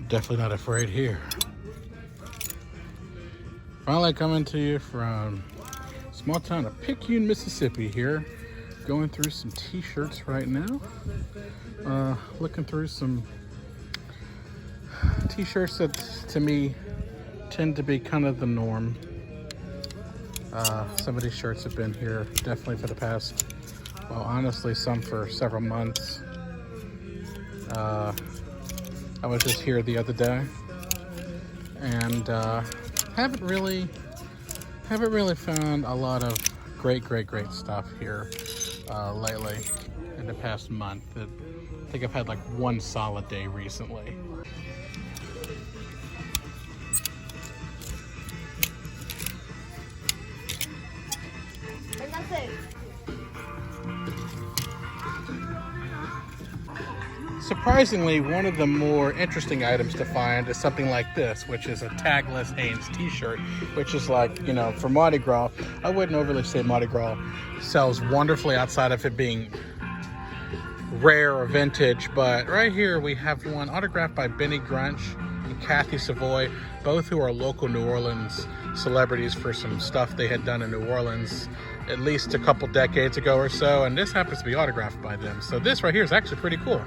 Definitely not afraid here. Finally coming to you from small town of Picayune, Mississippi here. Going through some t-shirts right now. Looking through some t-shirts that to me tend to be kind of the norm. Some of these shirts have been here definitely for the past, well, honestly, some for several months. I was just here the other day and haven't really found a lot of great stuff here lately in the past month. I think I've had like one solid day recently. Surprisingly, one of the more interesting items to find is something like this, which is a tagless Hanes t-shirt, which is like, you know, for Mardi Gras. I wouldn't overly say Mardi Gras sells wonderfully outside of it being rare or vintage, but right here we have one autographed by Benny Grunch and Kathy Savoy, both who are local New Orleans celebrities for some stuff they had done in New Orleans at least a couple decades ago or so, and this happens to be autographed by them. So this right here is actually pretty cool.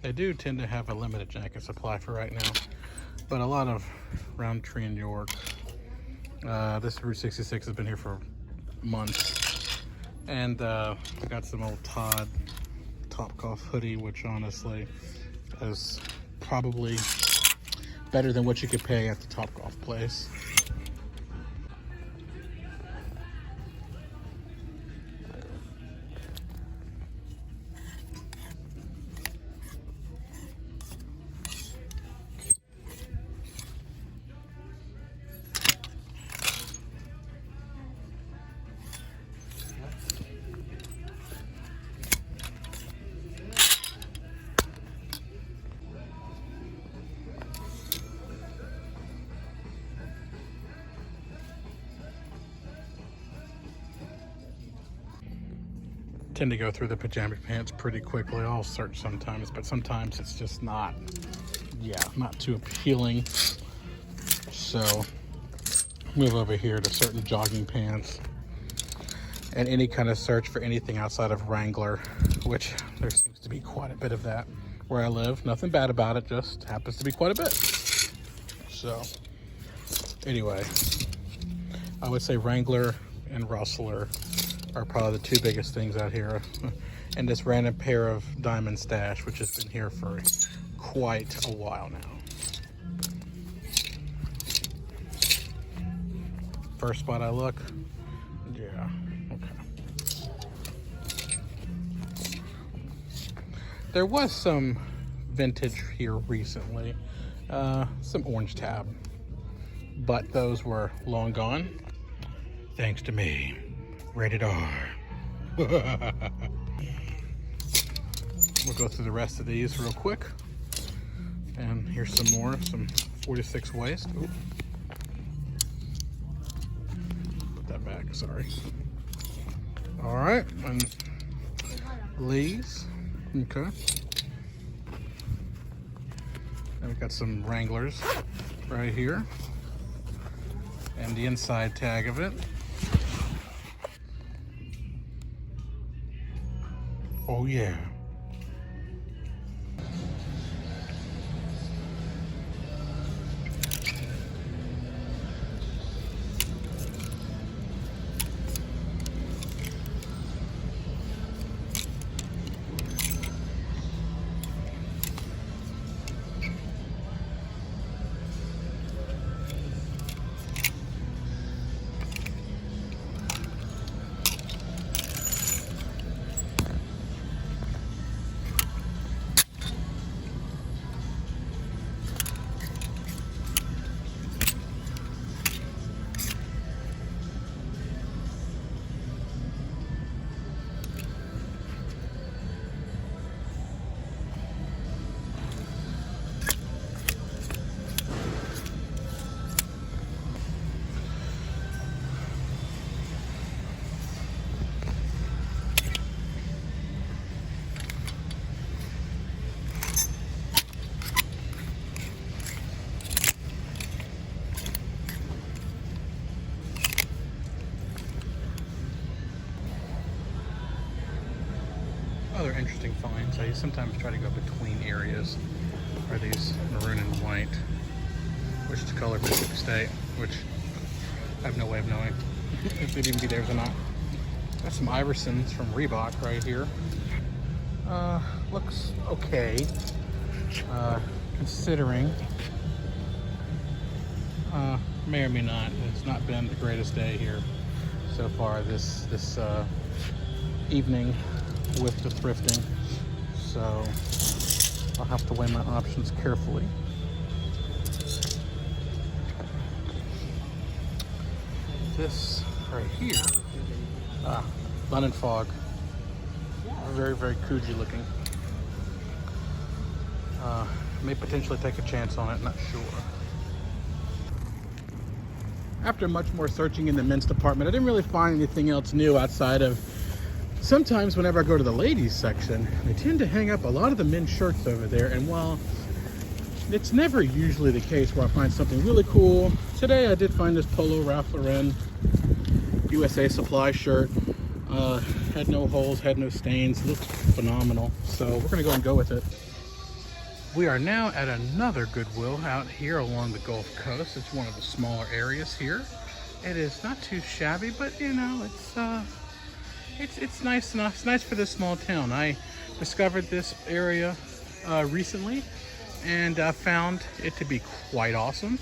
They do tend to have a limited jacket supply for right now, but a lot of Roundtree in York. This Route 66 has been here for months. And I got some old Todd Topgolf hoodie, which honestly is probably better than what you could pay at the Topgolf place. Tend to go through the pajama pants pretty quickly. I'll search sometimes, but sometimes it's just not too appealing. So move over here to certain jogging pants and any kind of search for anything outside of Wrangler, which there seems to be quite a bit of that where I live. Nothing bad about it, just happens to be quite a bit. So anyway, I would say Wrangler and Rustler are probably the two biggest things out here, and this random pair of Diamond Stash, which has been here for quite a while now. First spot I look, yeah, okay. There was some vintage here recently, some orange tab, but those were long gone, thanks to me. Rated R. We'll go through the rest of these real quick. And here's some more, some 46 waist. Ooh. Put that back, sorry. All right, and Lee's, okay. Then we got some Wranglers right here. And the inside tag of it. Oh yeah. interesting finds. I sometimes try to go between areas. Are these maroon and white? Which is the color Mississippi State, which I have no way of knowing if they'd even be theirs or not. Got some Iversons from Reebok right here. Looks okay, considering may or may not. It's not been the greatest day here so far this evening with the thrifting, so I'll have to weigh my options carefully. This right here, London Fog, very, very Coogee looking. May potentially take a chance on it, not sure. After much more searching in the men's department, I didn't really find anything else new outside of sometimes whenever I go to the ladies section, they tend to hang up a lot of the men's shirts over there, and while it's never usually the case where I find something really cool, today I did find this Polo Ralph Lauren USA Supply shirt. Had no holes, had no stains, looked phenomenal, so we're gonna go with it. We are now at another Goodwill out here along the Gulf Coast. It's one of the smaller areas here. It is not too shabby, but you know, it's nice enough. It's nice for this small town. I discovered this area recently and found it to be quite awesome.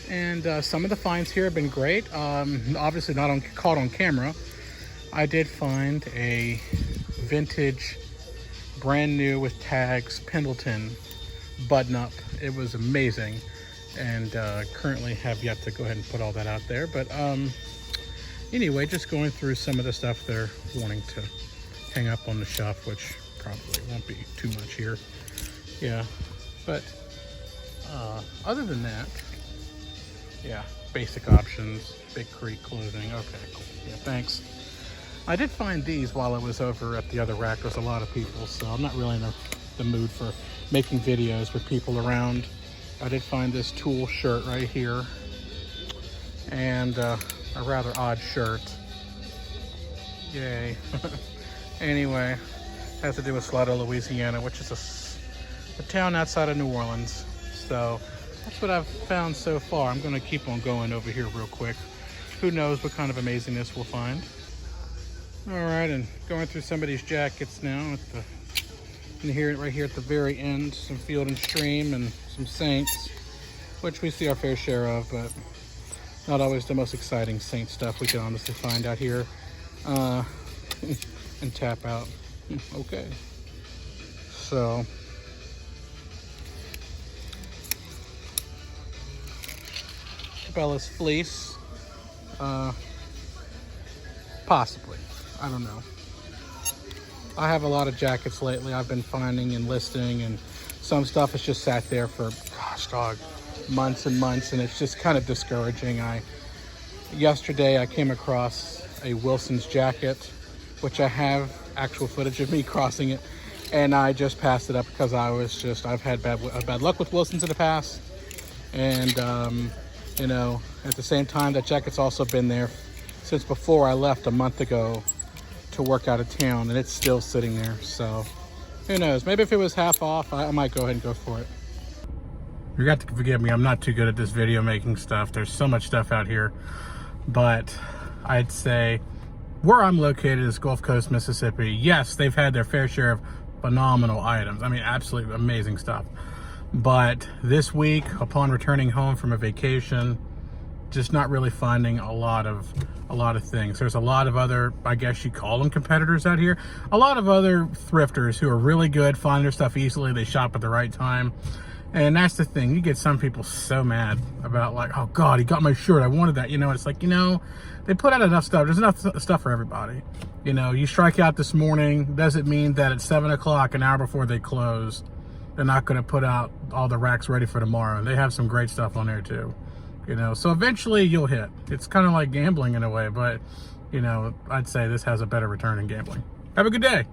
And some of the finds here have been great. Obviously not caught on camera. I did find a vintage, brand new with tags Pendleton button up. It was amazing, and currently have yet to go ahead and put all that out there. But anyway, just going through some of the stuff they're wanting to hang up on the shelf, which probably won't be too much here. Yeah, but other than that, yeah, basic options, Big Creek clothing. Okay, cool. Yeah, thanks. I did find these while I was over at the other rack. There's a lot of people, so I'm not really in the mood for making videos with people around. I did find this Tool shirt right here, and a rather odd shirt. Yay. Anyway, has to do with Slaughter, Louisiana, which is a town outside of New Orleans. So that's what I've found so far. I'm going to keep on going over here real quick. Who knows what kind of amazingness we'll find. All right, and going through some of these jackets now. And here, right here at the very end, some Field and Stream and some Saints, which we see our fair share of, but not always the most exciting Saint stuff we can honestly find out here. And tap out. Okay. So Bella's fleece. Possibly. I don't know. I have a lot of jackets lately I've been finding and listing, and some stuff has just sat there for, gosh dog, months and months, and it's just kind of discouraging. Yesterday I came across a Wilson's jacket, which I have actual footage of me crossing it, and I just passed it up because I've had bad luck with Wilson's in the past, and you know, at the same time, that jacket's also been there since before I left a month ago to work out of town, and it's still sitting there. So who knows, maybe if it was half off, I might go ahead and go for it. You got to forgive me, I'm not too good at this video making stuff. There's so much stuff out here, but I'd say where I'm located is Gulf Coast, Mississippi. Yes, they've had their fair share of phenomenal items. I mean, absolutely amazing stuff. But this week, upon returning home from a vacation, just not really finding a lot of things. There's a lot of other, I guess you call them competitors out here. A lot of other thrifters who are really good, find their stuff easily, they shop at the right time. And that's the thing, you get some people so mad about like, oh God, he got my shirt, I wanted that. You know, it's like, you know, they put out enough stuff. There's enough stuff for everybody. You know, you strike out this morning, doesn't mean that at 7 o'clock, an hour before they close, they're not gonna put out all the racks ready for tomorrow. They have some great stuff on there too. You know, so eventually you'll hit. It's kind of like gambling in a way, but you know, I'd say this has a better return in gambling. Have a good day.